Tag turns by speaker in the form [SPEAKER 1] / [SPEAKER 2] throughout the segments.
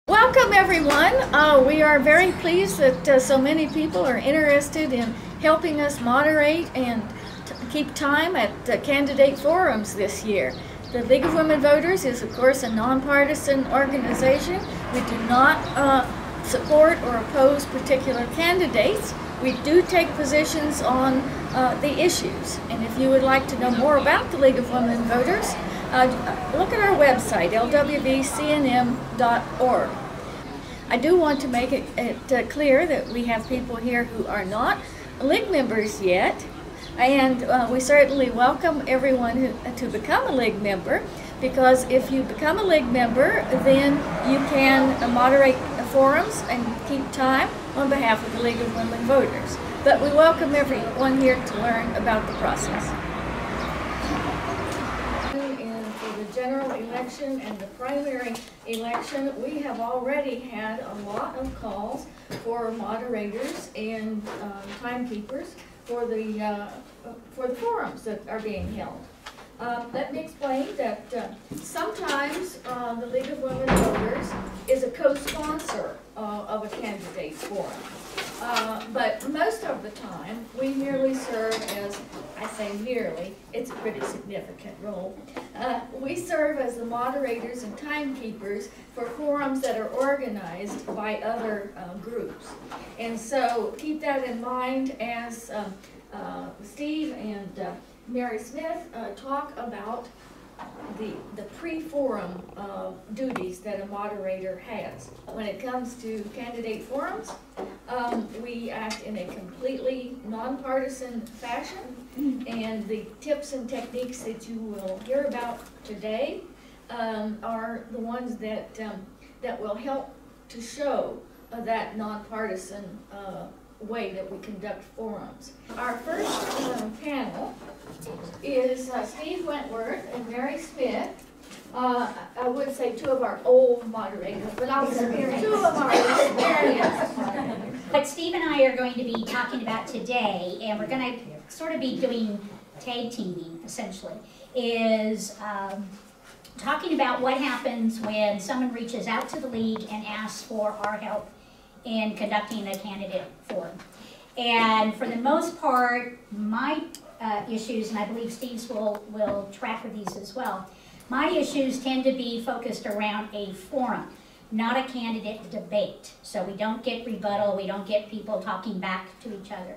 [SPEAKER 1] Welcome everyone. We are very pleased that so many people are interested in helping us moderate and keep time at candidate forums this year. The League of Women Voters is of course a nonpartisan organization. We do not support or oppose particular candidates. We do take positions on the issues. And if you would like to know more about the League of Women Voters, look at our website, LWVCNM.org. I do want to make it clear that we have people here who are not League members yet, and we certainly welcome everyone to become a League member, because if you become a League member, then you can moderate forums and keep time on behalf of the League of Women Voters. But we welcome everyone here to learn about the process. For the general election and the primary election, we have already had a lot of calls for moderators and timekeepers for the forums that are being held. Let me explain that sometimes the League of Women Voters is a co-sponsor of a candidate's forum. But most of the time, we merely serve as, I say merely, it's a pretty significant role. We serve as the moderators and timekeepers for forums that are organized by other groups. And so keep that in mind as Steve and Mary Smith talk about the pre-forum duties that a moderator has. When it comes to candidate forums, we act in a completely nonpartisan fashion, and the tips and techniques that you will hear about today are the ones that that will help to show that nonpartisan way that we conduct forums. Our first panel is Steve Wentworth and Mary Smith. I would say two of our old moderators, but I'll say two of our experienced moderators.
[SPEAKER 2] What Steve and I are going to be talking about today, and we're going to sort of be doing tag teaming essentially, is talking about what happens when someone reaches out to the League and asks for our help in conducting a candidate forum. And for the most part, my issues, and I believe Steve's will track with these as well, my issues tend to be focused around a forum, not a candidate debate. So we don't get rebuttal, we don't get people talking back to each other.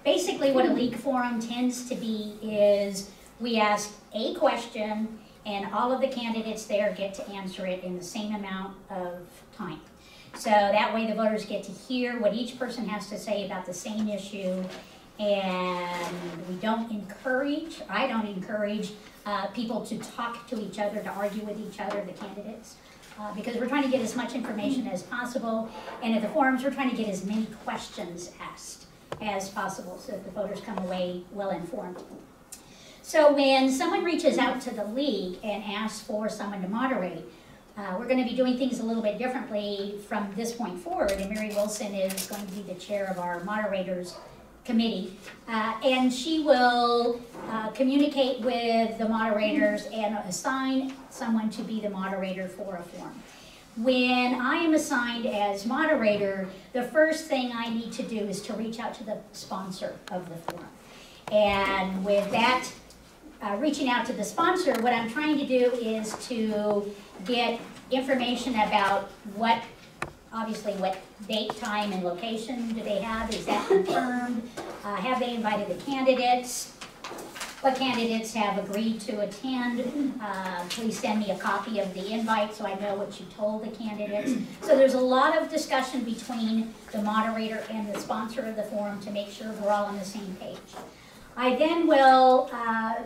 [SPEAKER 2] Basically what a League forum tends to be is we ask a question and all of the candidates there get to answer it in the same amount of time. So that way the voters get to hear what each person has to say about the same issue, and we don't encourage, I don't encourage people to talk to each other, to argue with each other, the candidates, because we're trying to get as much information as possible, and at the forums we're trying to get as many questions asked as possible so that the voters come away well informed. So when someone reaches out to the League and asks for someone to moderate, we're going to be doing things a little bit differently from this point forward, and Mary Wilson is going to be the chair of our moderators committee, and she will communicate with the moderators and assign someone to be the moderator for a forum. When I am assigned as moderator, the first thing I need to do is to reach out to the sponsor of the forum. And with that, reaching out to the sponsor, what I'm trying to do is to get information about what, obviously what date, time, and location do they have, is that confirmed, have they invited the candidates, what candidates have agreed to attend, please send me a copy of the invite so I know what you told the candidates. So there's a lot of discussion between the moderator and the sponsor of the forum to make sure we're all on the same page. I then will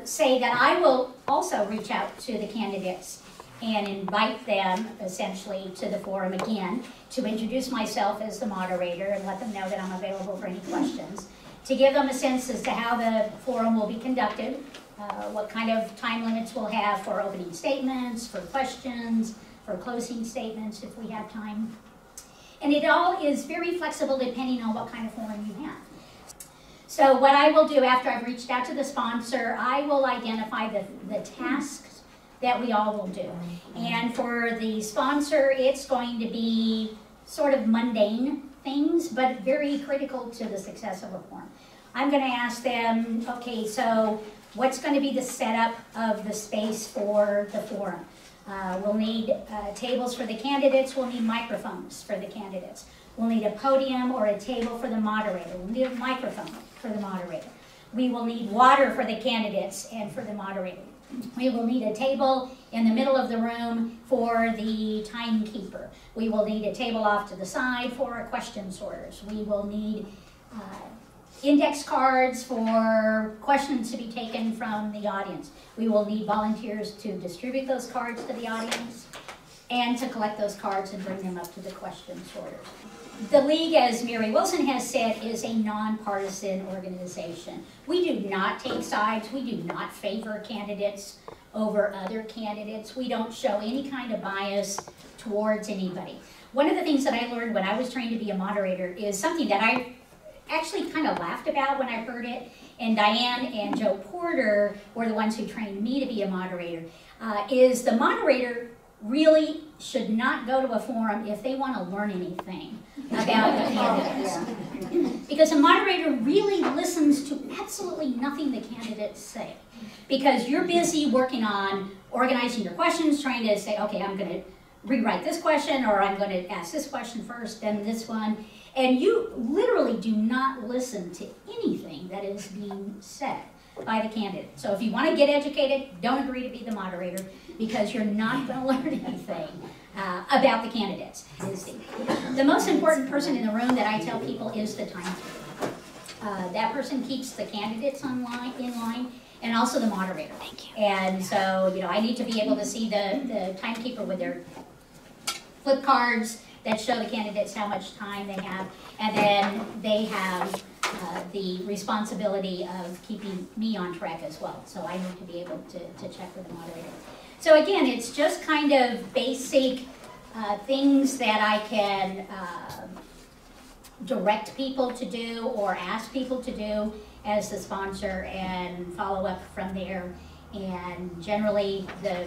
[SPEAKER 2] say that I will also reach out to the candidates and invite them essentially to the forum again to introduce myself as the moderator and let them know that I'm available for any questions, to give them a sense as to how the forum will be conducted, what kind of time limits we'll have for opening statements, for questions, for closing statements if we have time. And it all is very flexible depending on what kind of forum you have. So what I will do after I've reached out to the sponsor, I will identify the tasks that we all will do. And for the sponsor, it's going to be sort of mundane things, but very critical to the success of a forum. I'm going to ask them, okay, so what's going to be the setup of the space for the forum? We'll need tables for the candidates. We'll need microphones for the candidates. We'll need a podium or a table for the moderator. We'll need a microphone for the moderator. We will need water for the candidates and for the moderator. We will need a table in the middle of the room for the timekeeper. We will need a table off to the side for our question sorters. We will need index cards for questions to be taken from the audience. We will need volunteers to distribute those cards to the audience and to collect those cards and bring them up to the question sorters. The League, as Mary Wilson has said, is a nonpartisan organization. We do not take sides. We do not favor candidates over other candidates. We don't show any kind of bias towards anybody. One of the things that I learned when I was trained to be a moderator is something that I actually kind of laughed about when I heard it, and Diane and Joe Porter were the ones who trained me to be a moderator, is the moderator really should not go to a forum if they want to learn anything about the candidates. Because a moderator really listens to absolutely nothing the candidates say. Because you're busy working on organizing your questions, trying to say, okay, I'm going to rewrite this question, or I'm going to ask this question first, then this one. And you literally do not listen to anything that is being said by the candidate. So if you want to get educated, don't agree to be the moderator, because you're not going to learn anything about the candidates. The most important person in the room that I tell people is the timekeeper. That person keeps the candidates in line, and also the moderator. Thank you. And so, you know, I need to be able to see the timekeeper with their flip cards that show the candidates how much time they have, and then they have the responsibility of keeping me on track as well. So I need to be able to check with the moderator. So again, it's just kind of basic things that I can direct people to do or ask people to do as the sponsor, and follow up from there. And generally the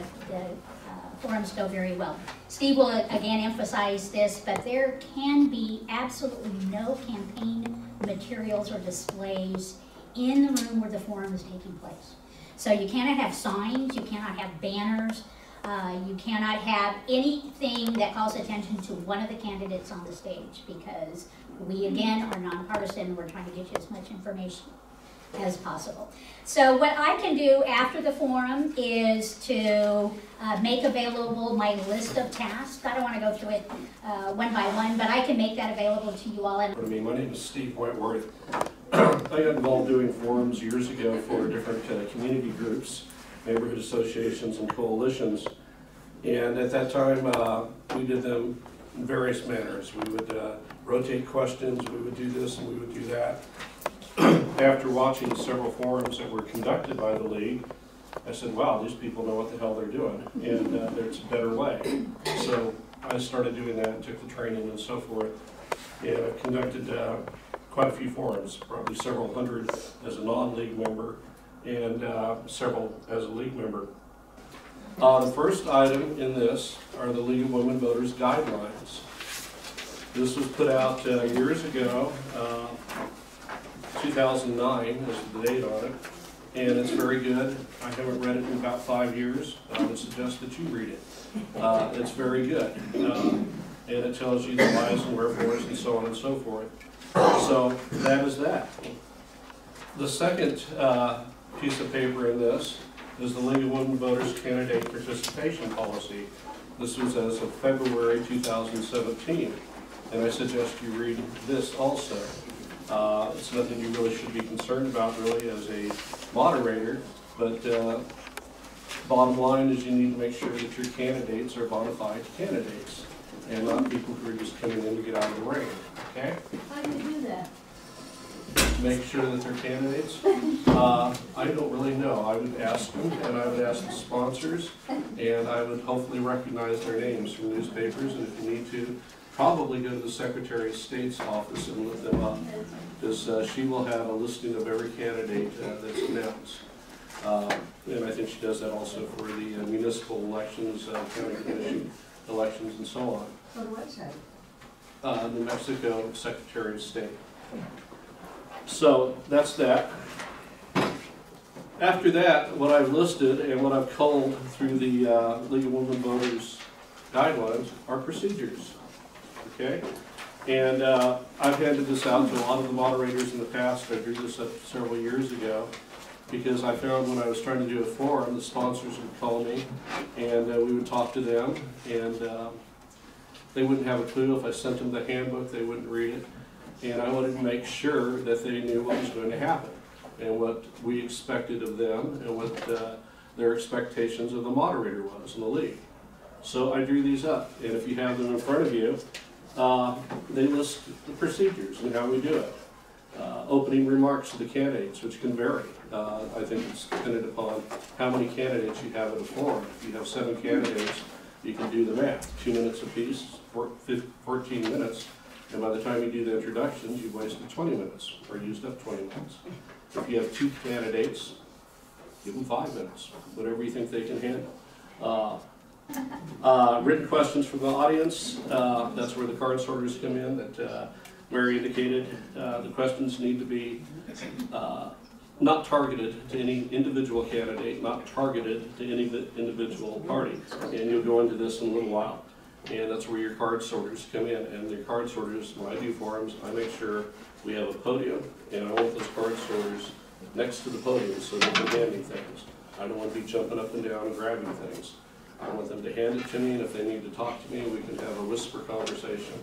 [SPEAKER 2] forums go very well. Steve will again emphasize this, but there can be absolutely no campaign materials or displays in the room where the forum is taking place. So you cannot have signs, you cannot have banners, you cannot have anything that calls attention to one of the candidates on the stage, because we again are nonpartisan and we're trying to get you as much information as possible. So what I can do after the forum is to make available my list of tasks. I don't want to go through it one by one, but I can make that available to you all.
[SPEAKER 3] My name is Steve Wentworth. I got involved doing forums years ago for different community groups, neighborhood associations, and coalitions. And at that time, we did them in various manners. We would rotate questions, we would do this, and we would do that. After watching several forums that were conducted by the League, I said, wow, these people know what the hell they're doing, and there's a better way. So I started doing that and took the training and so forth, and I conducted quite a few forums, probably several hundred as a non-League member, and several as a League member. The first item in this are the League of Women Voters Guidelines. This was put out years ago. 2009 is the date on it, and it's very good. I haven't read it in about 5 years. I would suggest that you read it. It's very good, and it tells you the whys and wherefores and so on and so forth. So that is that. The second piece of paper in this is the League of Women Voters Candidate Participation Policy. This was as of February 2017, and I suggest you read this also. It's nothing you really should be concerned about really as a moderator, but bottom line is you need to make sure that your candidates are bona fide candidates and not people who are just coming in to get out of the rain, okay?
[SPEAKER 1] How do you do that?
[SPEAKER 3] Make sure that they're candidates? I don't really know. I would ask them, and I would ask the sponsors, and I would hopefully recognize their names from newspapers, and if you need to, probably go to the Secretary of State's office and look them up, because she will have a listing of every candidate that's announced. And I think she does that also for the municipal elections, county commission elections, and so on.
[SPEAKER 4] On the website.
[SPEAKER 3] New Mexico Secretary of State. So that's that. After that, what I've listed and what I've culled through the League of Women Voters guidelines are procedures. Okay? And I've handed this out to a lot of the moderators in the past. I drew this up several years ago because I found when I was trying to do a forum, the sponsors would call me and we would talk to them, and they wouldn't have a clue. If I sent them the handbook, they wouldn't read it. And I wanted to make sure that they knew what was going to happen and what we expected of them and what their expectations of the moderator was in the league. So I drew these up, and if you have them in front of you, they list the procedures and how we do it. Opening remarks to the candidates, which can vary. I think it's dependent upon how many candidates you have at a forum. If you have 7 candidates, you can do the math. 2 minutes apiece, 14 minutes. And by the time you do the introductions, you've wasted 20 minutes or used up 20 minutes. If you have 2 candidates, give them 5 minutes, whatever you think they can handle. Written questions from the audience, that's where the card sorters come in, that Mary indicated. The questions need to be not targeted to any individual candidate, not targeted to any individual party. And you'll go into this in a little while. And that's where your card sorters come in. And the card sorters, when I do forums, I make sure we have a podium, and I want those card sorters next to the podium so they can hand me things. I don't want to be jumping up and down and grabbing things. I want them to hand it to me, and if they need to talk to me, we can have a whisper conversation.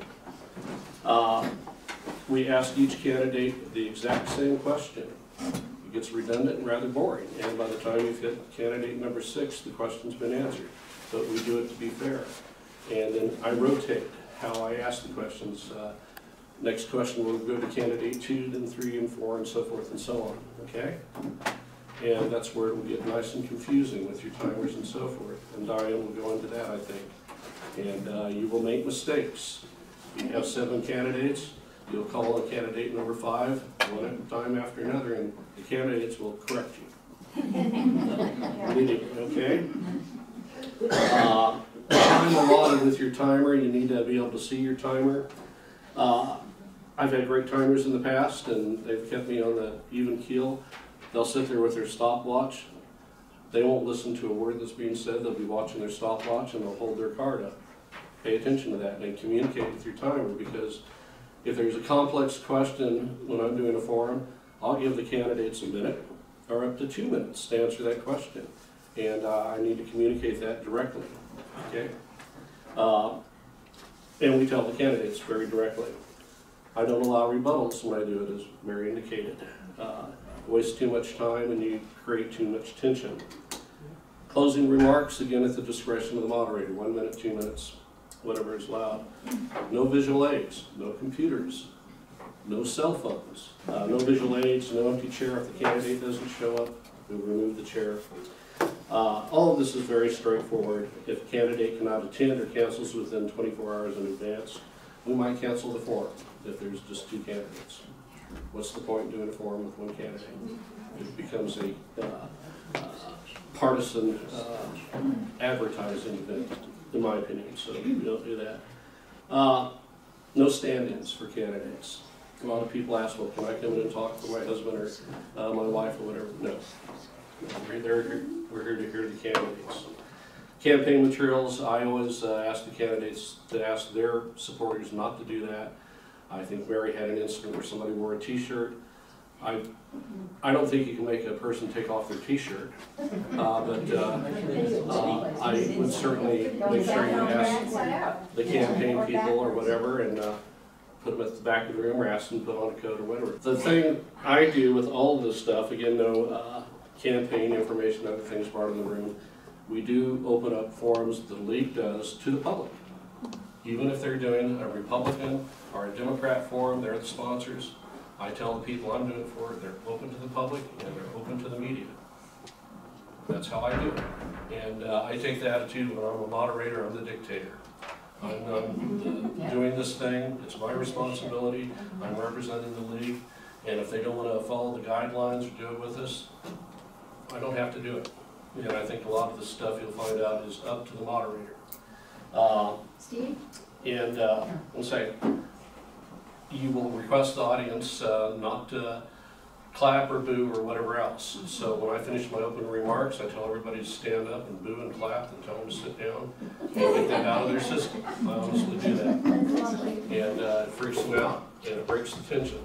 [SPEAKER 3] We ask each candidate the exact same question. It gets redundant and rather boring, and by the time you've hit candidate number 6, the question's been answered. But we do it to be fair. And then I rotate how I ask the questions. Next question will go to candidate 2, then 3 and 4, and so forth and so on, okay? And that's where it will get nice and confusing with your timers and so forth. And Diane will go into that, I think. And you will make mistakes. If you have 7 candidates, you'll call on candidate number 5, one at a time after another, and the candidates will correct you. Okay? Time allotted with your timer, you need to be able to see your timer. I've had great timers in the past, and they've kept me on the even keel. They'll sit there with their stopwatch. They won't listen to a word that's being said. They'll be watching their stopwatch, and they'll hold their card up. Pay attention to that and communicate with your timer, because if there's a complex question when I'm doing a forum, I'll give the candidates a minute or up to 2 minutes to answer that question. And I need to communicate that directly, okay? And we tell the candidates very directly. I don't allow rebuttals when I do it, as Mary indicated. Waste too much time and you create too much tension. Closing remarks, again, at the discretion of the moderator, 1 minute, 2 minutes, whatever is allowed. No visual aids, no computers, no cell phones, no visual aids, no empty chair if the candidate doesn't show up, we'll remove the chair. All of this is very straightforward. If a candidate cannot attend or cancels within 24 hours in advance, we might cancel the forum if there's just 2 candidates. What's the point in doing a forum with 1 candidate? It becomes a partisan advertising event, in my opinion, so we don't do that. No stand-ins for candidates. A lot of people ask, well, can I come in and talk for my husband or my wife or whatever? No. We're here to hear the candidates. Campaign materials, I always ask the candidates to ask their supporters not to do that. I think Mary had an incident where somebody wore a t-shirt. I don't think you can make a person take off their t-shirt, but I would certainly make sure you ask the campaign people or whatever, and put them at the back of the room or ask them to put on a coat or whatever. The thing I do with all of this stuff, again, no campaign information, other things part of the room, we do open up forums the league does to the public. Even if they're doing a Republican or a Democrat forum, they're the sponsors. I tell the people I'm doing it for, they're open to the public and they're open to the media. That's how I do it. And I take the attitude when I'm a moderator, I'm the dictator. I'm doing this thing, it's my responsibility, I'm representing the league, and if they don't want to follow the guidelines or do it with us, I don't have to do it. And I think a lot of the stuff you'll find out is up to the moderator.
[SPEAKER 2] Steve?
[SPEAKER 3] And I'll say, you will request the audience not to clap or boo or whatever else. So when I finish my opening remarks, I tell everybody to stand up and boo and clap and tell them to sit down and get that out of their system. I honestly do that. And it freaks them out and it breaks the tension.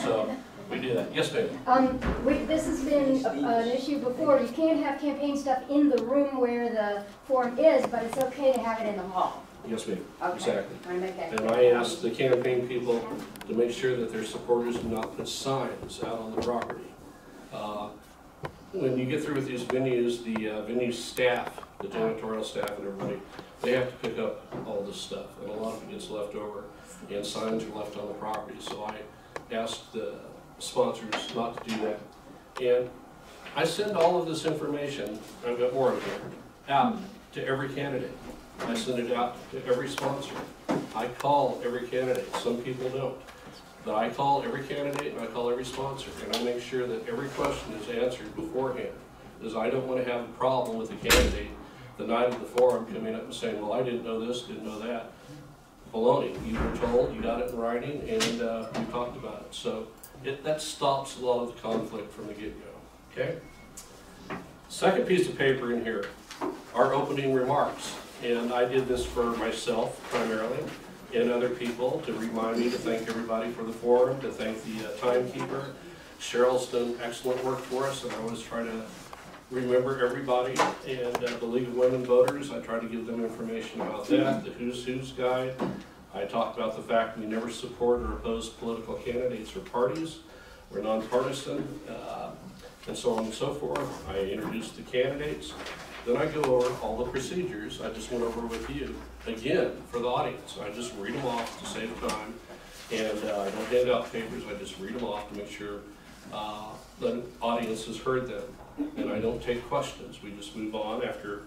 [SPEAKER 3] So we do that. Yes, ma'am.
[SPEAKER 4] This has been an issue before. You can't have campaign stuff in the room where the forum is, but it's okay to have it in the hall.
[SPEAKER 3] Yes, ma'am.
[SPEAKER 4] Okay.
[SPEAKER 3] Exactly.
[SPEAKER 4] I make that
[SPEAKER 3] And
[SPEAKER 4] clear.
[SPEAKER 3] I ask the campaign people to make sure that their supporters do not put signs out on the property. When you get through with these venues, the venue staff, the janitorial staff and everybody, they have to pick up all this stuff. And a lot of it gets left over and signs are left on the property. So I ask the sponsors not to do that. And I send all of this information, I've got more of it, out to every candidate. I send it out to every sponsor. I call every candidate. Some people don't. But I call every candidate and I call every sponsor. And I make sure that every question is answered beforehand. Because I don't want to have a problem with the candidate the night of the forum coming up and saying, well, I didn't know this, didn't know that. Baloney. You were told, you got it in writing, and we talked about it. So that stops a lot of the conflict from the get-go. Okay? Second piece of paper in here, our opening remarks. And I did this for myself primarily and other people to remind me to thank everybody for the forum, to thank the Timekeeper. Cheryl's done excellent work for us, and I always try to remember everybody. And the League of Women Voters, I try to give them information about that, the Who's Who's Guide. I talked about the fact we never support or oppose political candidates or parties. We're nonpartisan, and so on and so forth. I introduced the candidates. Then I go over all the procedures I just went over with you. Again, for the audience, I just read them off to save time. And I don't hand out papers, I just read them off to make sure the audience has heard them. And I don't take questions. We just move on after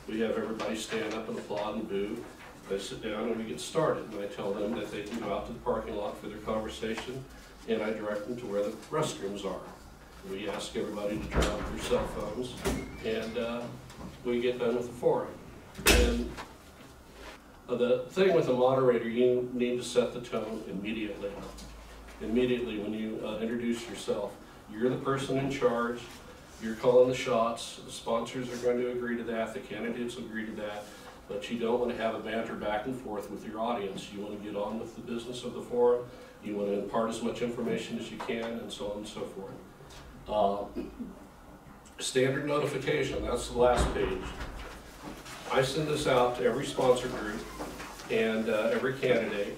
[SPEAKER 3] we have everybody stand up and applaud and boo. I sit down and we get started. And I tell them that they can go out to the parking lot for their conversation. And I direct them to where the restrooms are. We ask everybody to turn off their cell phones. And we get done with the forum. And the thing with a moderator, you need to set the tone immediately. Immediately when you introduce yourself. You're the person in charge. You're calling the shots. The sponsors are going to agree to that. The candidates agree to that. But you don't want to have a banter back and forth with your audience. You want to get on with the business of the forum. You want to impart as much information as you can, and so on and so forth. Standard notification, that's the last page. I send this out to every sponsor group and every candidate.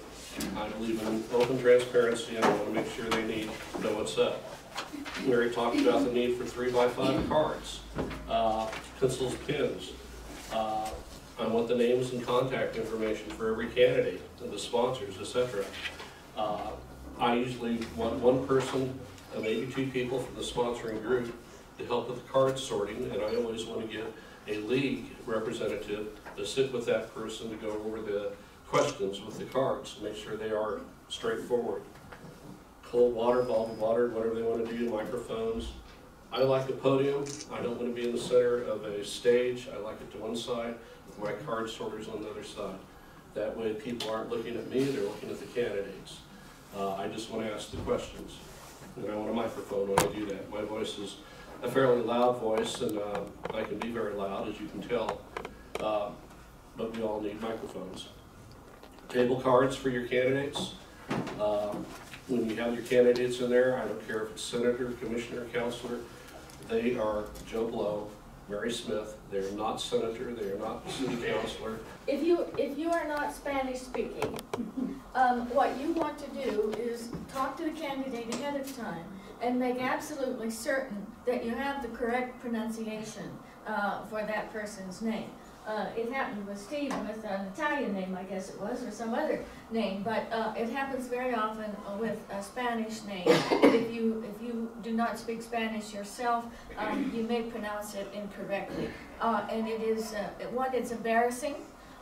[SPEAKER 3] I believe in open transparency and I want to make sure they know what's up. Mary talked about the need for 3x5 cards, pencils, pens. I want the names and contact information for every candidate, and the sponsors, etc. I usually want one person, maybe two people from the sponsoring group to help with the card sorting, and I always want to get a league representative to sit with that person to go over the questions with the cards, make sure they are straightforward. Cold water, bottled water, whatever they want to do, microphones. I like a podium. I don't want to be in the center of a stage. I like it to one side with my card sorters on the other side. That way people aren't looking at me, they're looking at the candidates. I just want to ask the questions. And I want a microphone when I do that. My voice is a fairly loud voice, and I can be very loud, as you can tell, but we all need microphones. Table cards for your candidates. When you have your candidates in there, I don't care if it's senator, commissioner, counselor, they are Joe Blow, Mary Smith. They are not senator, they are not city councilor.
[SPEAKER 1] If you are not Spanish speaking, what you want to do is talk to the candidate ahead of time and make absolutely certain that you have the correct pronunciation for that person's name. It happened with Steve with an Italian name, I guess it was, or some other name, but it happens very often with a Spanish name. If you do not speak Spanish yourself, you may pronounce it incorrectly. And it is, one, it's embarrassing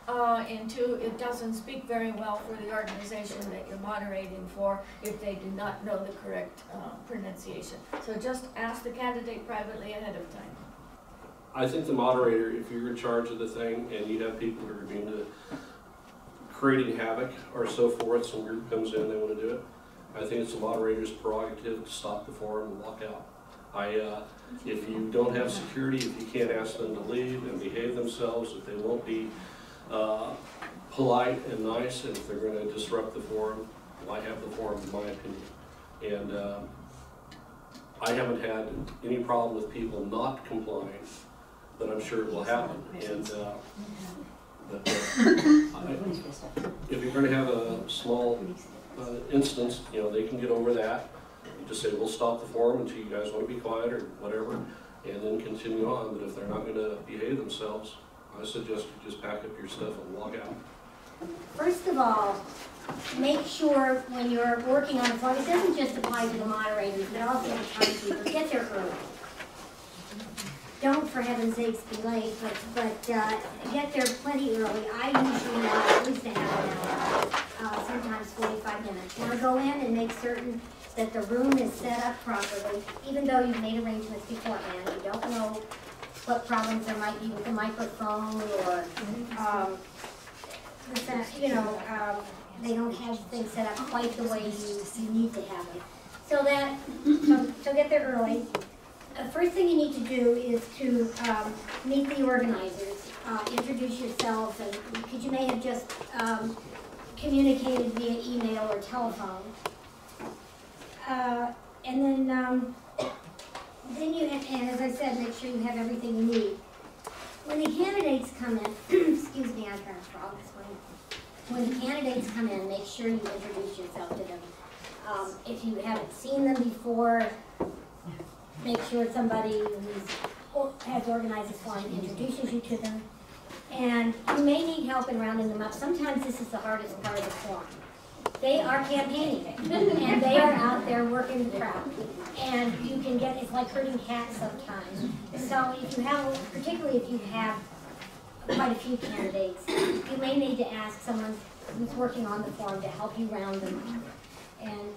[SPEAKER 1] And two, it doesn't speak very well for the organization that you're moderating for if they do not know the correct pronunciation. So just ask the candidate privately ahead of time.
[SPEAKER 3] I think the moderator, if you're in charge of the thing and you have people who are being creating havoc or so forth, some group comes in, they want to do it, I think it's the moderator's prerogative to stop the forum and walk out. If you don't have security, if you can't ask them to leave and behave themselves, if they won't be polite and nice, and if they're going to disrupt the forum, why have the forum, in my opinion. And I haven't had any problem with people not complying, but I'm sure it will happen. And if you're going to have a small instance, you know, they can get over that. You just say, we'll stop the forum until you guys want to be quiet or whatever, and then continue on. But if they're not going to behave themselves, I suggest you just pack up your stuff and walk out.
[SPEAKER 5] First of all, make sure when you're working on a forum, it doesn't just apply to the moderators, but also the timekeeper. Get there early. Don't, for heaven's sakes, be late, but get there plenty early. I usually know at least a half an hour, sometimes 45 minutes. You want to go in and make certain that the room is set up properly, even though you've made arrangements beforehand. You don't know what problems there might be with the microphone or, they don't have things set up quite the way you need to have it. So get there early. First thing you need to do is to meet the organizers, introduce yourself, and because you may have just communicated via email or telephone. And as I said, make sure you have everything you need. When the candidates come in, excuse me, I've got a frog this morning. When the candidates come in, make sure you introduce yourself to them. If you haven't seen them before, make sure somebody who has organized this forum introduces you to them. And you may need help in rounding them up. Sometimes this is the hardest part of the forum. They are campaigning, and they are out there working the crowd. And you can get, it's like herding cats sometimes. So if you have, particularly if you have quite a few candidates, you may need to ask someone who's working on the forum to help you round them up.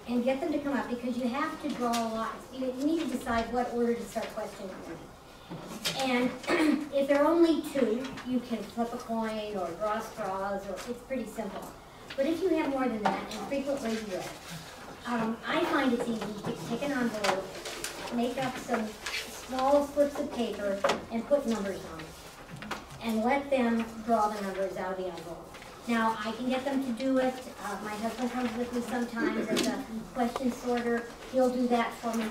[SPEAKER 5] And get them to come up, because you have to draw lots. You need to decide what order to start questioning them. And if there are only two, you can flip a coin or draw straws, or it's pretty simple. But if you have more than that, and frequently you will, I find it's easy to take an envelope, make up some small slips of paper, and put numbers on it. And let them draw the numbers out of the envelope. Now, I can get them to do it. My husband comes with me sometimes as a question sorter. He'll do that for me.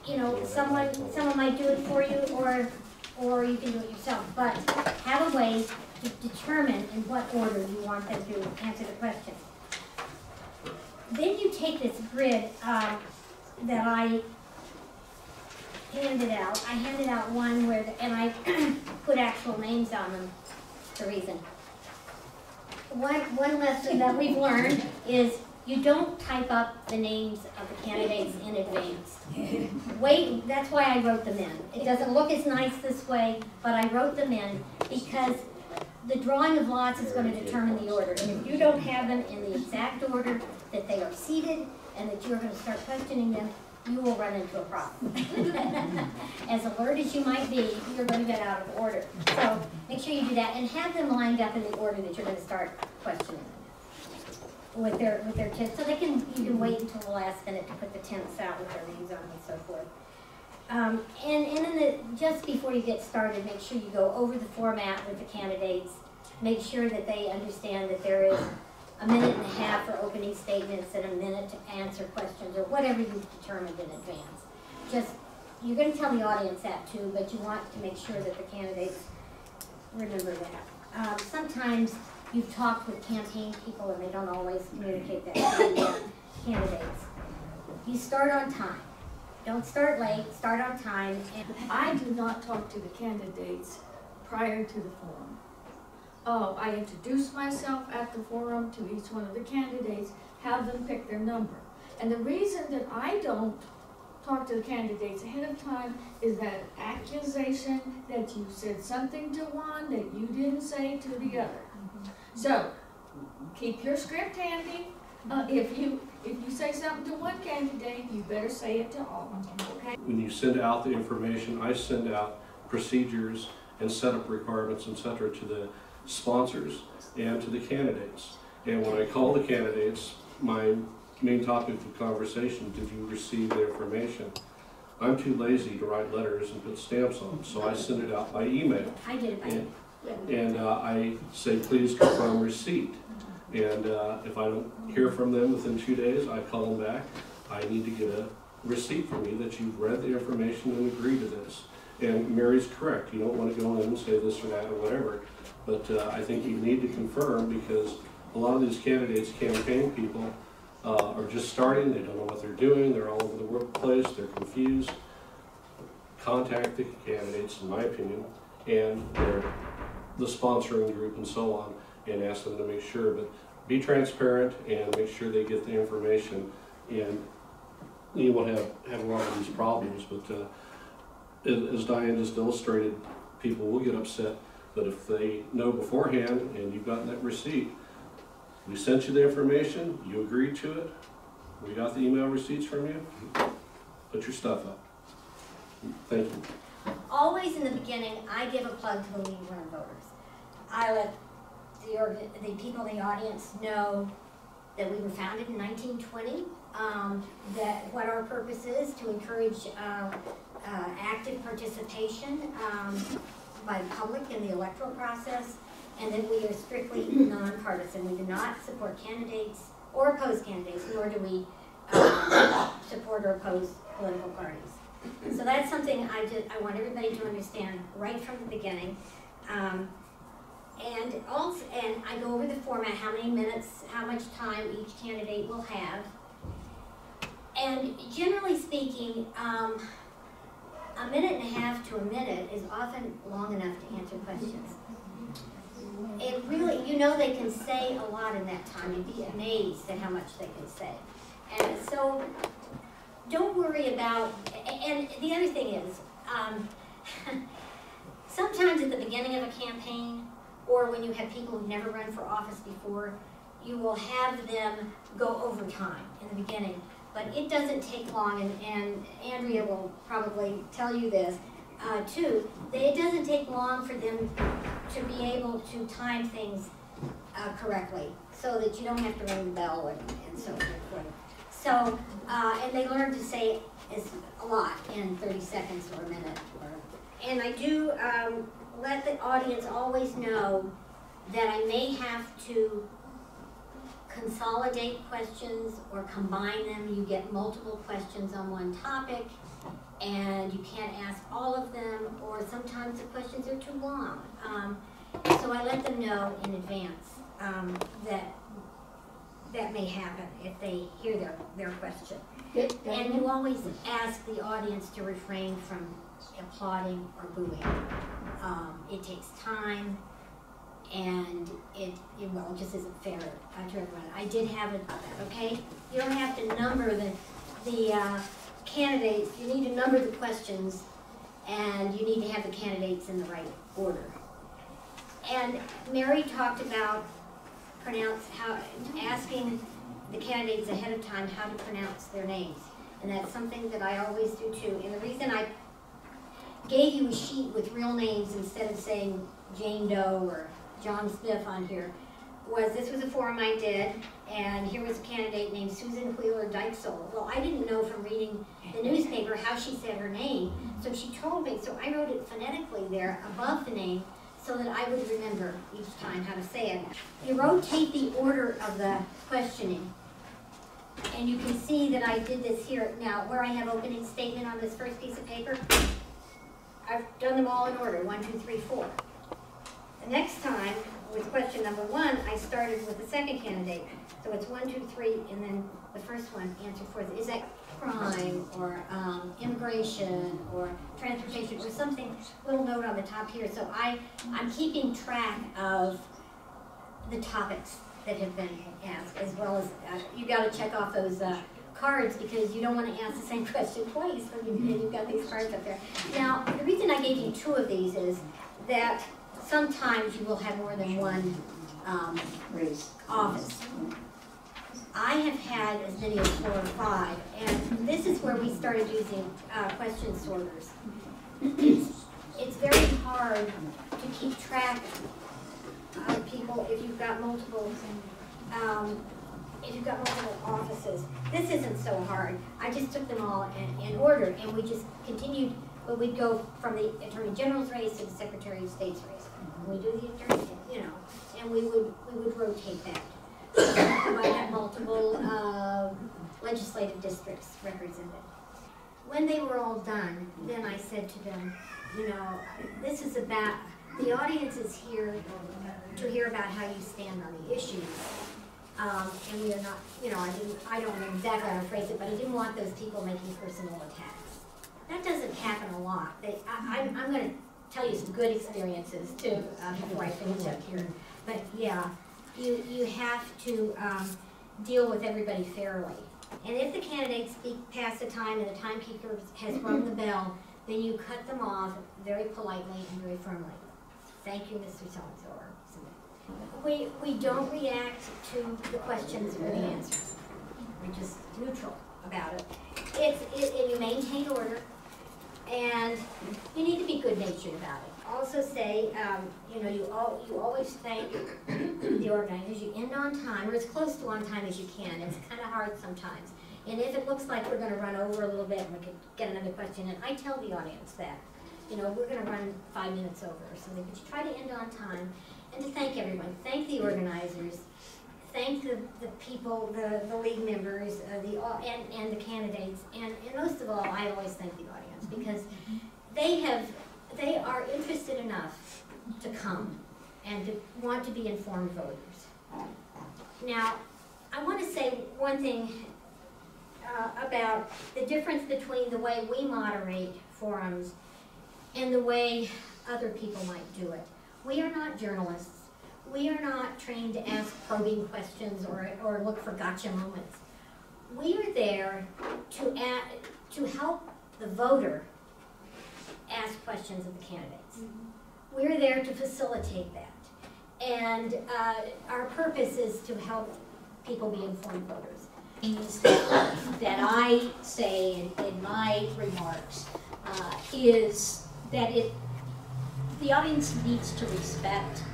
[SPEAKER 5] You know, someone might do it for you, or you can do it yourself. But have a way to determine in what order you want them to answer the question. Then you take this grid that I handed out. I handed out one where, and I put actual names on them for a reason. One lesson that we've learned is you don't type up the names of the candidates in advance. Wait, that's why I wrote them in. It doesn't look as nice this way, but I wrote them in because the drawing of lots is going to determine the order. And if you don't have them in the exact order that they are seated and that you're going to start questioning them, you will run into a problem. As alert as you might be, you're going to get out of order. So make sure you do that and have them lined up in the order that you're going to start questioning them with their tents. So you can wait until the last minute to put the tents out with their names on and so forth. And just before you get started, make sure you go over the format with the candidates. Make sure that they understand that there is a minute and a half for opening statements and a minute to answer questions or whatever you've determined in advance. You're going to tell the audience that too, but you want to make sure that the candidates remember that. Sometimes you've talked with campaign people and they don't always communicate that to the candidates. You start on time. Don't start late, start on time. And
[SPEAKER 1] I do not talk to the candidates prior to the forum. I introduce myself at the forum to each one of the candidates, have them pick their number. And the reason that I don't talk to the candidates ahead of time is that accusation that you said something to one that you didn't say to the other. So, keep your script handy. If you say something to one candidate, you better say it to all, okay?
[SPEAKER 3] When you send out the information, I send out procedures and setup requirements, etc., to the sponsors and to the candidates. And when I call the candidates, my main topic of conversation, did you receive the information? I'm too lazy to write letters and put stamps on them, so I send it out by email.
[SPEAKER 5] I did it by email.
[SPEAKER 3] And I say, please confirm receipt. And if I don't hear from them within 2 days, I call them back. I need to get a receipt from you that you've read the information and agreed to this. And Mary's correct. You don't want to go in and say this or that or whatever. But I think you need to confirm, because a lot of these candidates, campaign people, are just starting. They don't know what they're doing. They're all over the workplace. They're confused. Contact the candidates, in my opinion, and the sponsoring group and so on, and ask them to make sure. But be transparent and make sure they get the information. And you won't have a lot of these problems. But as Diane just illustrated, people will get upset. But if they know beforehand and you've gotten that receipt, we sent you the information, you agreed to it, we got the email receipts from you, put your stuff up. Thank you.
[SPEAKER 5] Always in the beginning, I give a plug to the League of Women Voters. I let the people in the audience know that we were founded in 1920, that what our purpose is to encourage active participation by the public in the electoral process, and that we are strictly nonpartisan. We do not support candidates or oppose candidates, nor do we support or oppose political parties. So that's something I want everybody to understand right from the beginning. And I go over the format, how many minutes, how much time each candidate will have. And generally speaking, a minute and a half to a minute is often long enough to answer questions. It really, you know, they can say a lot in that time. You'd be amazed at how much they can say. And so don't worry about, and the other thing is, sometimes at the beginning of a campaign, or when you have people who've never run for office before, you will have them go over time in the beginning. But it doesn't take long, and Andrea will probably tell you this too, that it doesn't take long for them to be able to time things correctly, so that you don't have to ring the bell and so forth. So, and they learn to say a lot in 30 seconds or a minute. And I do let the audience always know that I may have to consolidate questions or combine them. You get multiple questions on one topic, and you can't ask all of them, or sometimes the questions are too long. So I let them know in advance that may happen if they hear their question. And you always ask the audience to refrain from applauding or booing. It takes time, and it just isn't fair to everyone. I did have it, okay? You don't have to number the candidates. You need to number the questions, and you need to have the candidates in the right order. And Mary talked about asking the candidates ahead of time how to pronounce their names. And that's something that I always do too. And the reason I gave you a sheet with real names instead of saying Jane Doe or John Smith on here was this was a forum I did, and here was a candidate named Susan Wheeler Dykesole. Well, I didn't know from reading the newspaper how she said her name, so she told me, so I wrote it phonetically there above the name so that I would remember each time how to say it. You rotate the order of the questioning, and you can see that I did this here. Now, where I have opening statement on this first piece of paper, I've done them all in order, 1, 2, 3, 4. The next time, with question number 1, I started with the second candidate. So it's 1, 2, 3, and then the first one, answer 4. Is that crime, or immigration, or transportation, or something, little note on the top here. So I'm keeping track of the topics that have been asked, as well as you got to check off those cards, because you don't want to ask the same question twice when you've got these cards up there. Now, the reason I gave you 2 of these is that sometimes you will have more than one office. I have had as many as 4 or 5, and this is where we started using question sorters. It's very hard to keep track of people if you've got multiple offices. This isn't so hard. I just took them all in order, and we just continued. But we'd go from the Attorney General's race to the Secretary of State's race. We do the attorney, and we would rotate that. We might have multiple legislative districts represented. When they were all done, then I said to them, this is about, the audience is here to hear about how you stand on the issues. And we are not, I don't know exactly how to phrase it, but I didn't want those people making personal attacks. That doesn't happen a lot. I'm going to tell you some good experiences too before I finish up here. But yeah, you have to deal with everybody fairly. And if the candidates speak past the time and the timekeeper has rung the bell, then you cut them off very politely and very firmly. Thank you, Mr. So-and-so. We don't react to the questions or the answers. We're just neutral about it. You maintain order, and you need to be good-natured about it. Also say, you always thank the organizers. You end on time, or as close to on time as you can. It's kind of hard sometimes. And if it looks like we're going to run over a little bit and we could get another question in, I tell the audience that, we're going to run 5 minutes over or something. But you try to end on time, and to thank everyone. Thank the organizers. Thank the people, the league members, and the candidates. And most of all, I always thank the audience because they are interested enough to come and to want to be informed voters. Now, I want to say one thing about the difference between the way we moderate forums and the way other people might do it. We are not journalists. We are not trained to ask probing questions or look for gotcha moments. We are there to help the voter ask questions of the candidates. We're there to facilitate that. And our purpose is to help people be informed voters.
[SPEAKER 2] Things that I say in my remarks is that the audience needs to respect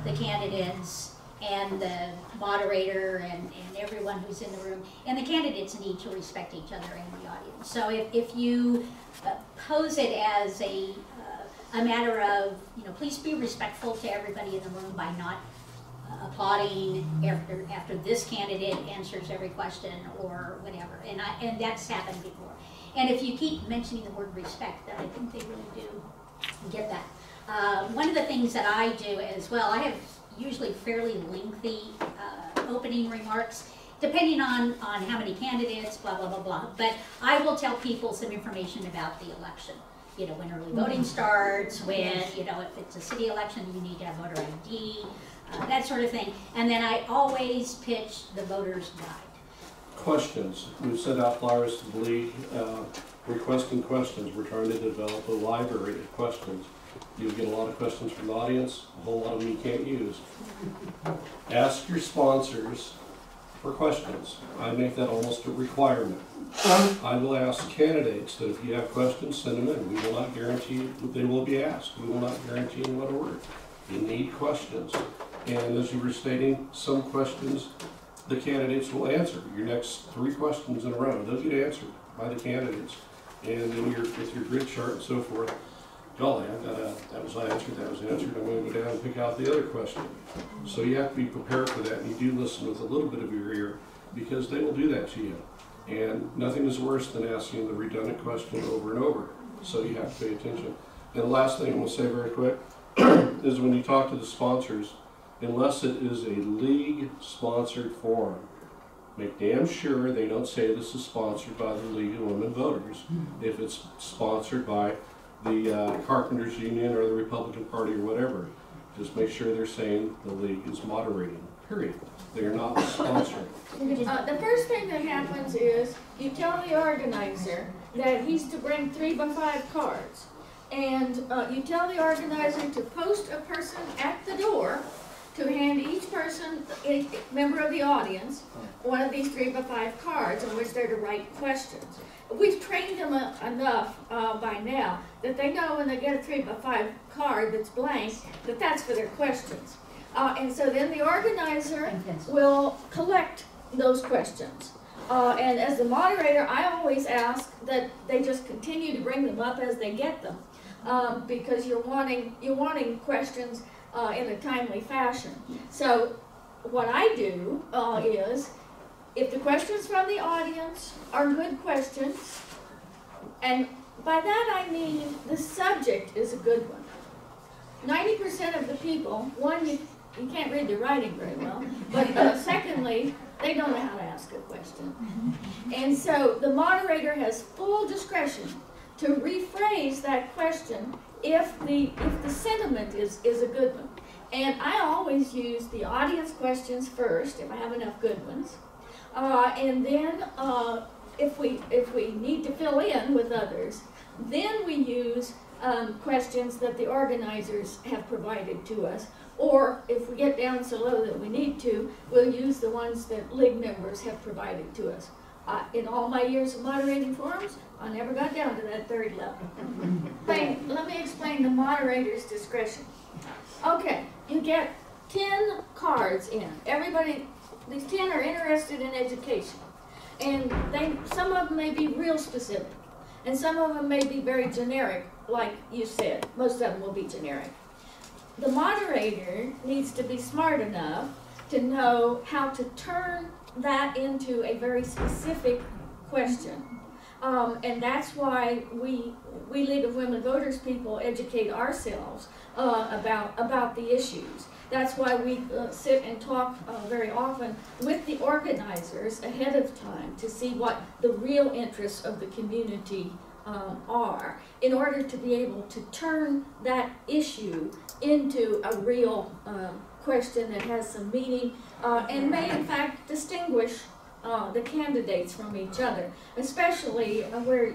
[SPEAKER 2] the candidates and the moderator and everyone who's in the room, and the candidates need to respect each other in the audience. So if you pose it as a matter of, please be respectful to everybody in the room by not applauding after this candidate answers every question or whatever, and that's happened before. And if you keep mentioning the word respect, then I think they really do get that. One of the things that I do as well, I have usually fairly lengthy opening remarks, depending on how many candidates, blah, blah, blah, blah. But I will tell people some information about the election. When early voting starts, when, if it's a city election, you need to have voter ID, that sort of thing. And then I always pitch the voter's guide.
[SPEAKER 3] Questions. We've sent out flyers to the league requesting questions. We're trying to develop a library of questions. You'll get a lot of questions from the audience, a whole lot of them you can't use. Ask your sponsors for questions. I make that almost a requirement. I will ask candidates that if you have questions, send them in. We will not guarantee they will be asked. We will not guarantee in what order. You need questions. And as you were stating, some questions the candidates will answer. Your next 3 questions in a row, they'll get answered by the candidates. And then with your grid chart and so forth, golly, that was answered, I'm going to go down and pick out the other question. So you have to be prepared for that, and you do listen with a little bit of your ear, because they will do that to you. And nothing is worse than asking the redundant question over and over. So you have to pay attention. And the last thing we'll say very quick is when you talk to the sponsors, unless it is a league-sponsored forum, make damn sure they don't say this is sponsored by the League of Women Voters. If it's sponsored by the Carpenters Union or the Republican Party or whatever, just make sure they're saying the league is moderating, period. They are not sponsoring.
[SPEAKER 1] The first thing that happens is you tell the organizer that he's to bring 3 by 5 cards. and you tell the organizer to post a person at the door to hand each person, a member of the audience, one of these 3x5 cards on which they're to write questions. We've trained them enough by now that they know when they get a 3x5 card that's blank, that that's for their questions. And so then the organizer will collect those questions. And as the moderator, I always ask that they just continue to bring them up as they get them, because you're wanting questions in a timely fashion. So what I do is, if the questions from the audience are good questions, and by that I mean the subject is a good one. 90% of the people, one, you can't read the writing very well, but secondly, they don't know how to ask a question. And so the moderator has full discretion to rephrase that question if the sentiment is a good one. And I always use the audience questions first, if I have enough good ones. And then if we need to fill in with others, then we use questions that the organizers have provided to us. Or if we get down so low that we need to, we'll use the ones that league members have provided to us. In all my years of moderating forums, I never got down to that third level. Let me explain the moderator's discretion. Okay, you get 10 cards in. Everybody, these 10 are interested in education. And some of them may be real specific. And some of them may be very generic, like you said. Most of them will be generic. The moderator needs to be smart enough to know how to turn that into a very specific question. And that's why we League of Women Voters people educate ourselves about the issues. That's why we sit and talk very often with the organizers ahead of time to see what the real interests of the community are, in order to be able to turn that issue into a real question that has some meaning and may in fact distinguish the candidates from each other, especially where,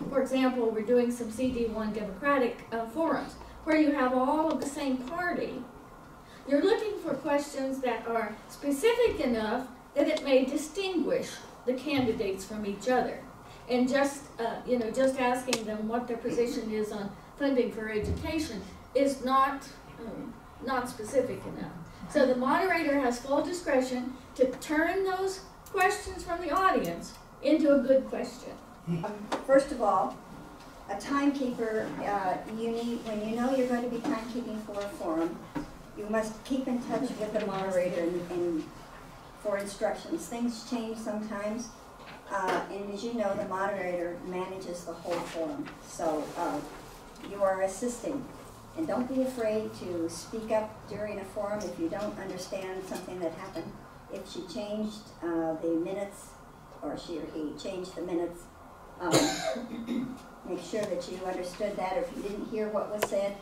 [SPEAKER 1] for example, we're doing some CD1 Democratic forums where you have all of the same party. You're looking for questions that are specific enough that it may distinguish the candidates from each other. And just asking them what their position is on funding for education is not specific enough. So the moderator has full discretion to turn those questions from the audience into a good question.
[SPEAKER 6] First of all, a timekeeper, you need, when you know you're going to be timekeeping for a forum, you must keep in touch with the moderator and for instructions. Things change sometimes. And as you know, the moderator manages the whole forum. So you are assisting. And don't be afraid to speak up during a forum if you don't understand something that happened. If she changed the minutes, or she or he changed the minutes, make sure that you understood that. Or if you didn't hear what was said,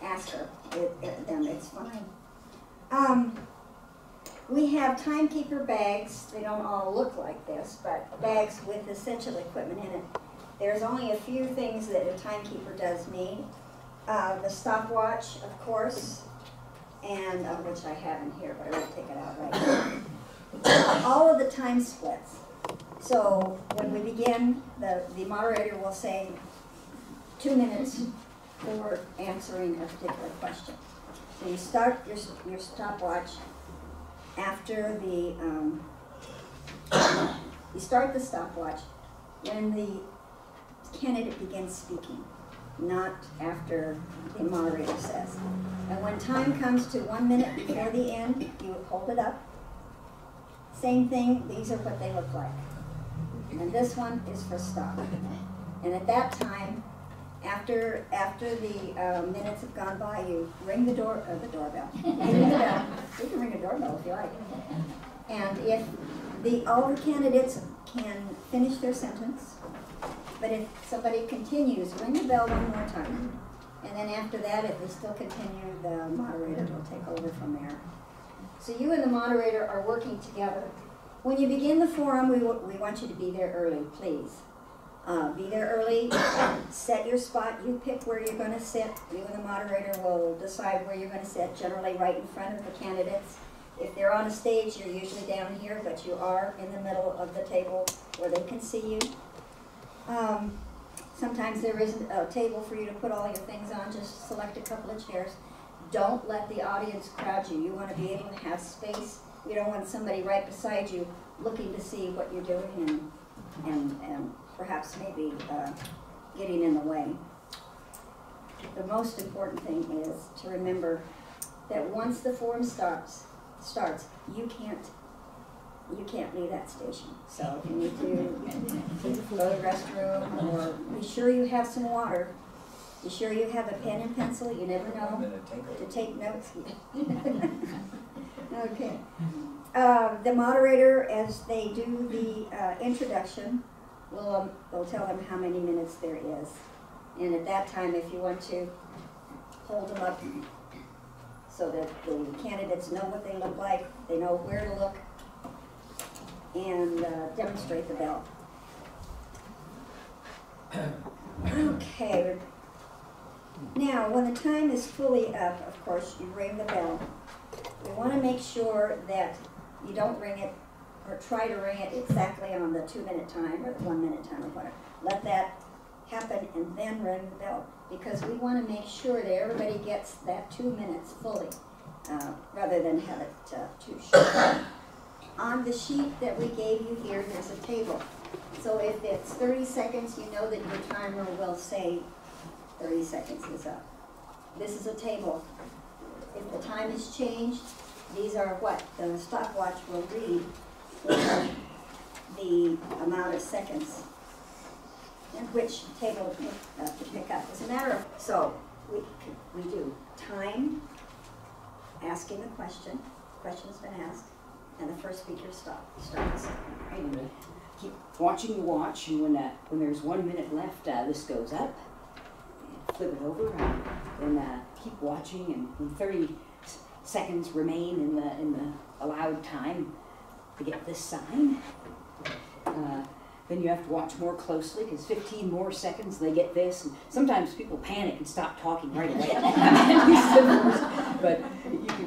[SPEAKER 6] ask her. It's fine. We have timekeeper bags. They don't all look like this, but bags with essential equipment in it. There's only a few things that a timekeeper does need. The stopwatch, of course, and which I have in here, but I won't take it out right now. All of the time splits. So when we begin, the moderator will say 2 minutes for answering a particular question. So you start your stopwatch after the, you start the stopwatch when the candidate begins speaking, not after the moderator says. And when time comes to 1 minute before the end, you hold it up. Same thing, these are what they look like. And this one is for stop. And at that time, after the minutes have gone by, you ring the doorbell. Ring the bell. You can ring a doorbell if you like. And if all the candidates can finish their sentence, but if somebody continues, ring the bell one more time. And then after that, if they still continue, the moderator will take over from there. So you and the moderator are working together. When you begin the forum, we want you to be there early, please. Be there early, set your spot, you pick where you're gonna sit. You and the moderator will decide where you're gonna sit, generally right in front of the candidates. If they're on a stage, you're usually down here, but you are in the middle of the table where they can see you. Sometimes there isn't a table for you to put all your things on, just select a couple of chairs. Don't let the audience crowd you. You want to be able to have space. You don't want somebody right beside you looking to see what you're doing and perhaps maybe getting in the way. The most important thing is to remember that once the forum starts, you can't leave that station. So if you need to go to the restroom, or be sure you have some water. Be sure you have a pen and pencil. You never know to take notes. Okay. The moderator, as they do the introduction, will tell them how many minutes there is. And at that time, if you want to hold them up so that the candidates know what they look like, they know where to look, and demonstrate the bell. Okay. Now, when the time is fully up, of course, you ring the bell. We want to make sure that you don't ring it or try to ring it exactly on the 2-minute time or the 1-minute time or whatever. Let that happen and then ring the bell, because we want to make sure that everybody gets that 2 minutes fully, rather than have it too short. On the sheet that we gave you here, there's a table. So if it's 30 seconds, you know that your timer will say 30 seconds is up. This is a table. If the time is changed, these are what the stopwatch will read for the amount of seconds and which table to pick up. As a matter of, so we do time, asking the question's been asked, and the first speaker starts.
[SPEAKER 7] Right. Keep watching the watch, and when there's 1 minute left, this goes up. Flip it over, and keep watching, and when 30 seconds remain in the allowed time to get this sign, then you have to watch more closely, because 15 more seconds they get this, and sometimes people panic and stop talking right away. But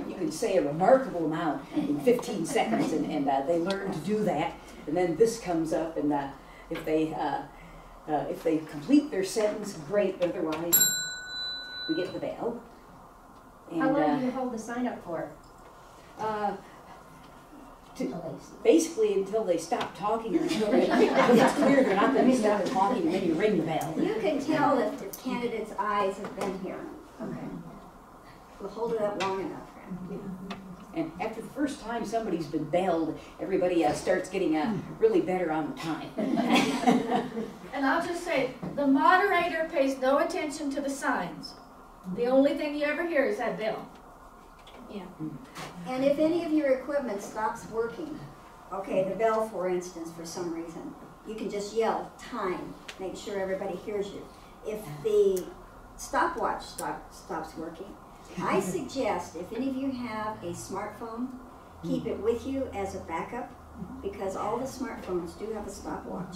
[SPEAKER 7] you can say a remarkable amount in 15 seconds, and they learn to do that, and then this comes up, and if they complete their sentence, great. Otherwise, we get the bell. And,
[SPEAKER 4] How long do you hold the sign up for?
[SPEAKER 7] Basically until they stop talking, or until it's clear they're not going to stop talking, and then you ring the bell.
[SPEAKER 6] You can tell if the candidate's eyes have been here.
[SPEAKER 4] Okay.
[SPEAKER 6] We'll hold it up long enough.
[SPEAKER 7] And after the first time somebody's been belled, everybody starts getting really better on the time.
[SPEAKER 1] And I'll just say, the moderator pays no attention to the signs. The only thing you ever hear is that bell.
[SPEAKER 6] Yeah. And if any of your equipment stops working, okay, the bell, for instance, for some reason, you can just yell, time, make sure everybody hears you. If the stopwatch stops working, I suggest if any of you have a smartphone, keep it with you as a backup, because all the smartphones do have a stopwatch.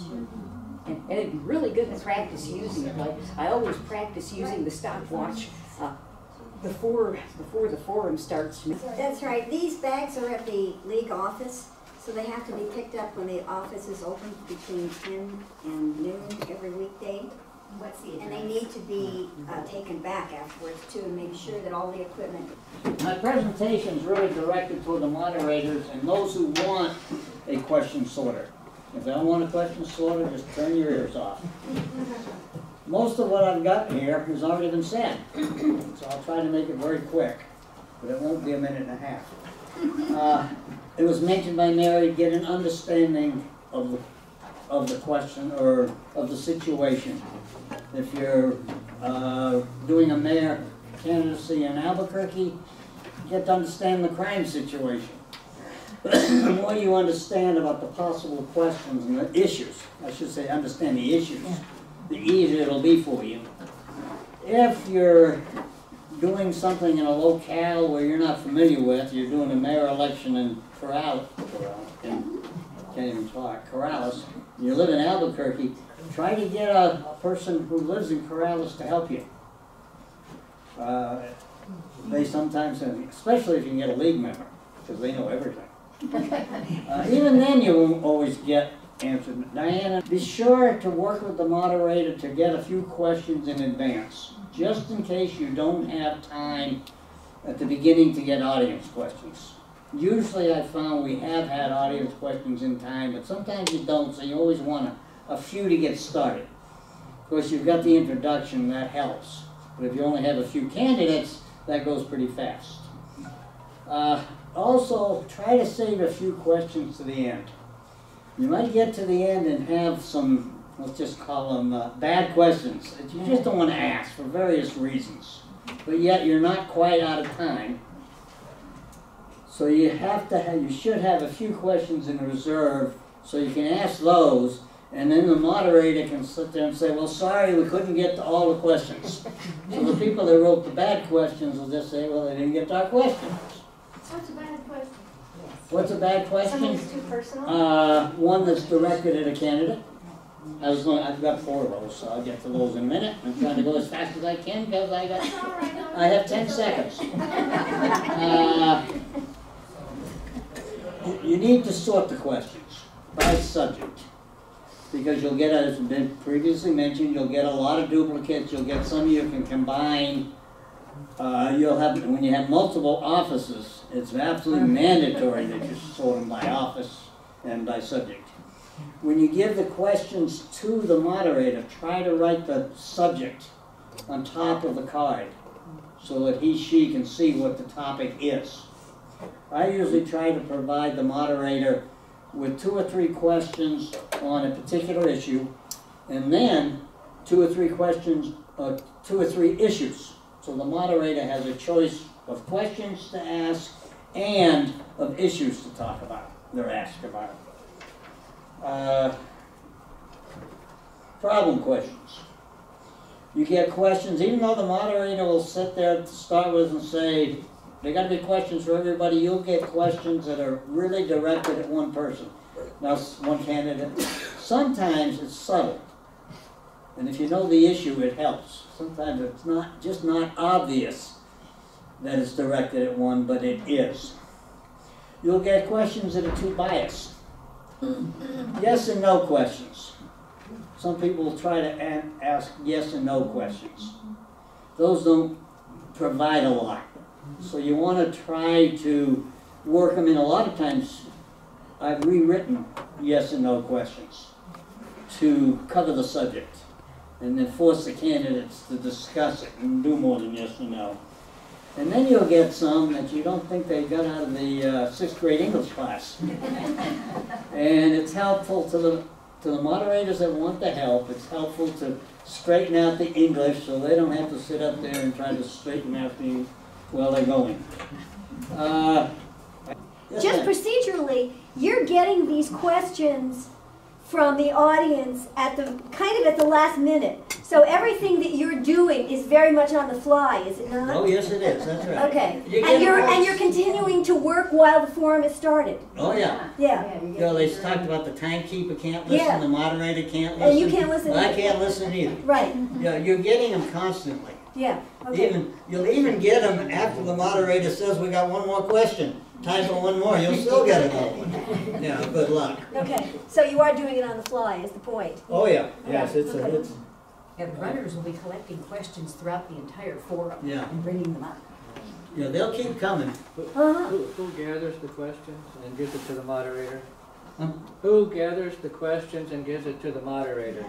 [SPEAKER 7] And it'd be really good to practice using it. Like, I always practice using the stopwatch before the forum starts.
[SPEAKER 6] That's right. These bags are at the league office, so they have to be picked up when the office is open between 10 and noon every weekday. And they need to be taken back afterwards too, and make sure that all the equipment.
[SPEAKER 8] My presentation is really directed toward the moderators and those who want a question sorter. If they don't want a question sorter, just turn your ears off. Most of what I've got here has already been said, so I'll try to make it very quick, but it won't be a minute and a half. It was mentioned by Mary, get an understanding of the question or of the situation. If you're doing a mayor candidacy in Albuquerque, get to understand the crime situation. The more you understand about the possible questions and the issues, I should say understand the issues, the easier it'll be for you. If you're doing something in a locale where you're not familiar with, you're doing a mayor election in can't even talk, Corrales, you live in Albuquerque, try to get a person who lives in Corrales to help you. They sometimes, especially if you can get a league member, because they know everything. Even then you won't always get answered. Diana, be sure to work with the moderator to get a few questions in advance, just in case you don't have time at the beginning to get audience questions. Usually I found we have had audience questions in time, but sometimes you don't, so you always want a few to get started. Of course, you've got the introduction, that helps. But if you only have a few candidates, that goes pretty fast. Also, try to save a few questions to the end. You might get to the end and have some, let's just call them bad questions that you just don't want to ask for various reasons. But yet you're not quite out of time. So you should have a few questions in reserve so you can ask those, and then the moderator can sit there and say, well, sorry, we couldn't get to all the questions. So the people that wrote the bad questions will just say, well, they didn't get to our questions.
[SPEAKER 1] What's a bad question?
[SPEAKER 8] What's a bad question?
[SPEAKER 4] Something that's too personal?
[SPEAKER 8] One that's directed at a candidate. I've got 4 of those, so I'll get to those in a minute. I'm trying to go as fast as I can because I have 10 seconds. You need to sort the questions by subject, because you'll get, as has been previously mentioned, you'll get a lot of duplicates. You'll get some you can combine. You'll have, when you have multiple offices, it's absolutely mandatory that you sort them by office and by subject. When you give the questions to the moderator, try to write the subject on top of the card so that she can see what the topic is. I usually try to provide the moderator with 2 or 3 questions on a particular issue, and then 2 or 3 questions, 2 or 3 issues. So the moderator has a choice of questions to ask and of issues to talk about, they're asked about. Problem questions. You get questions, even though the moderator will sit there to start with and say, there got to be questions for everybody, you'll get questions that are really directed at one person. Now, one candidate. Sometimes it's subtle. And if you know the issue, it helps. Sometimes it's not obvious that it's directed at one, but it is. You'll get questions that are too biased. Yes and no questions. Some people will try to ask yes and no questions. Those don't provide a lot. So you want to try to work them in. A lot of times I've rewritten yes and no questions to cover the subject and then force the candidates to discuss it and do more than yes and no. And then you'll get some that you don't think they got out of the 6th grade English class. And it's helpful to the moderators that want to help. It's helpful to straighten out the English so they don't have to sit up there and try to straighten out the while they're going.
[SPEAKER 4] Just procedurally, you're getting these questions from the audience at the last minute. So everything that you're doing is very much on the fly, is it not?
[SPEAKER 8] Oh yes, it is. That's right.
[SPEAKER 4] Okay. And you're continuing to work while the forum has started.
[SPEAKER 8] Oh yeah.
[SPEAKER 4] Yeah.
[SPEAKER 8] You know, they talked about the timekeeper can't listen,
[SPEAKER 4] Yeah.
[SPEAKER 8] the moderator can't listen.
[SPEAKER 4] And you can't listen.
[SPEAKER 8] Well, I can't listen either.
[SPEAKER 4] Right.
[SPEAKER 8] Yeah, you're getting them constantly.
[SPEAKER 4] Yeah. Okay.
[SPEAKER 8] You'll even get them after the moderator says we got one more question. Time for one more. You'll still get another one. Yeah. Good luck.
[SPEAKER 4] Okay. So you are doing it on the fly, is the point.
[SPEAKER 8] Oh yeah. Yes, it's.
[SPEAKER 9] And runners will be collecting questions throughout the entire forum
[SPEAKER 8] Yeah.
[SPEAKER 9] and bringing them up.
[SPEAKER 8] Yeah, they'll keep coming.
[SPEAKER 10] Who gathers the questions and gives it to the moderator?
[SPEAKER 8] Huh?
[SPEAKER 10] Who gathers the questions and gives it to the moderator?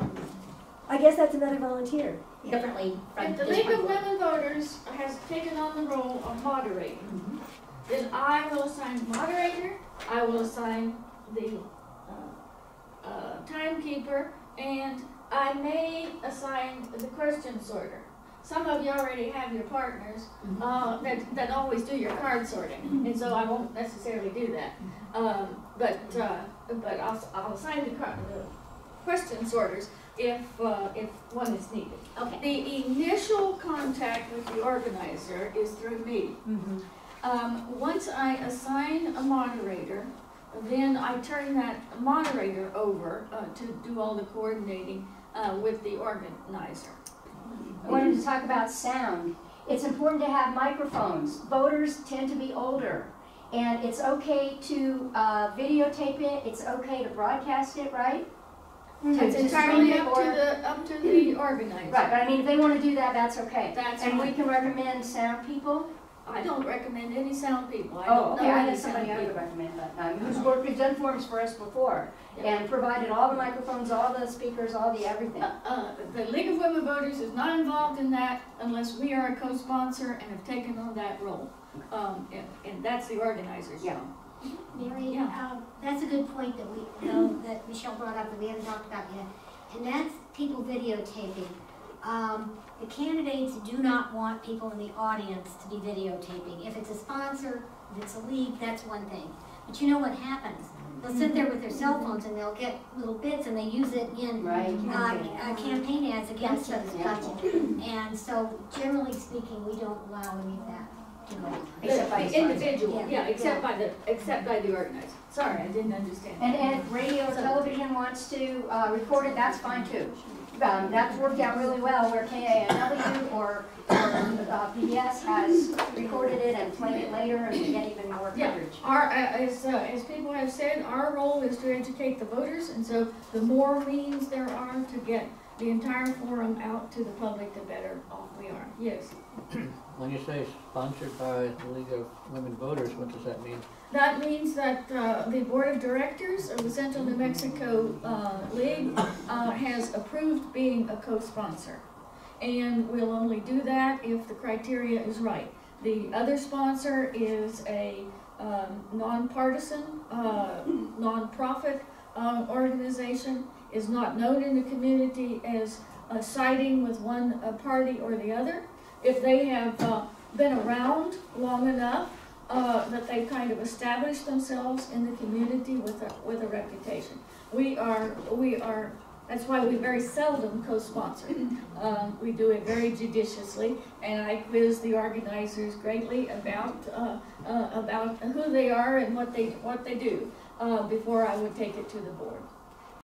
[SPEAKER 4] I guess that's another volunteer.
[SPEAKER 2] Differently from
[SPEAKER 1] If the
[SPEAKER 2] this
[SPEAKER 1] League of
[SPEAKER 2] one.
[SPEAKER 1] Women Voters has taken on the role of moderator, then I will assign moderator, I will assign the timekeeper, and I may assign the question sorter. Some of you already have your partners that always do your card sorting, and so I won't necessarily do that. But I'll assign the question sorters if one is needed.
[SPEAKER 2] Okay.
[SPEAKER 1] The initial contact with the organizer is through me. Once I assign a moderator, then I turn that moderator over to do all the coordinating with the organizer.
[SPEAKER 11] I wanted to talk about sound. It's important to have microphones. Voters tend to be older, and it's okay to videotape it. It's okay to broadcast it, right?
[SPEAKER 1] It's entirely up to the organizer.
[SPEAKER 11] Right, but I mean, if they want to do that, that's okay.
[SPEAKER 1] That's
[SPEAKER 11] and
[SPEAKER 1] fine.
[SPEAKER 11] we can recommend sound people.
[SPEAKER 1] I don't recommend any sound people. I
[SPEAKER 11] Oh,
[SPEAKER 1] don't
[SPEAKER 11] okay,
[SPEAKER 1] know
[SPEAKER 11] I
[SPEAKER 1] any
[SPEAKER 11] had somebody
[SPEAKER 1] sound
[SPEAKER 11] I would
[SPEAKER 1] people.
[SPEAKER 11] recommend, but who's worked, who's done forums for us before, and provided all the microphones, all the speakers, all the everything.
[SPEAKER 1] The League of Women Voters is not involved in that unless we are a co-sponsor and have taken on that role. And that's the organizer's job.
[SPEAKER 5] Mary,
[SPEAKER 1] Yeah.
[SPEAKER 5] that's a good point that we know that Michelle brought up that we haven't talked about yet, and that's people videotaping. The candidates do not want people in the audience to be videotaping. If it's a sponsor, if it's a league, that's one thing. But you know what happens? They'll sit there with their cell phones and they'll get little bits and they use it in campaign ads against us. And so, generally speaking, we don't allow any of that to go.
[SPEAKER 11] Except by
[SPEAKER 1] The individual,
[SPEAKER 5] Yeah.
[SPEAKER 1] except by the organizer. Sorry, I didn't understand.
[SPEAKER 11] And if radio or television wants to record it, that's fine too. That's worked out really well where KANW or PBS has recorded it and played it later and we get even more
[SPEAKER 1] Yeah,
[SPEAKER 11] coverage.
[SPEAKER 1] as people have said, our role is to educate the voters, and so the more means there are to get the entire forum out to the public, the better off we are. Yes.
[SPEAKER 10] When you say sponsored by the League of Women Voters, what does that mean?
[SPEAKER 1] That means that the Board of Directors of the Central New Mexico League has approved being a co-sponsor. And we'll only do that if the criteria is right. The other sponsor is a nonpartisan, nonprofit organization, is not known in the community as siding with one party or the other. If they have been around long enough, that they've kind of established themselves in the community with a reputation. We are, that's why we very seldom co-sponsor. We do it very judiciously, and I quiz the organizers greatly about who they are and what they do before I would take it to the board.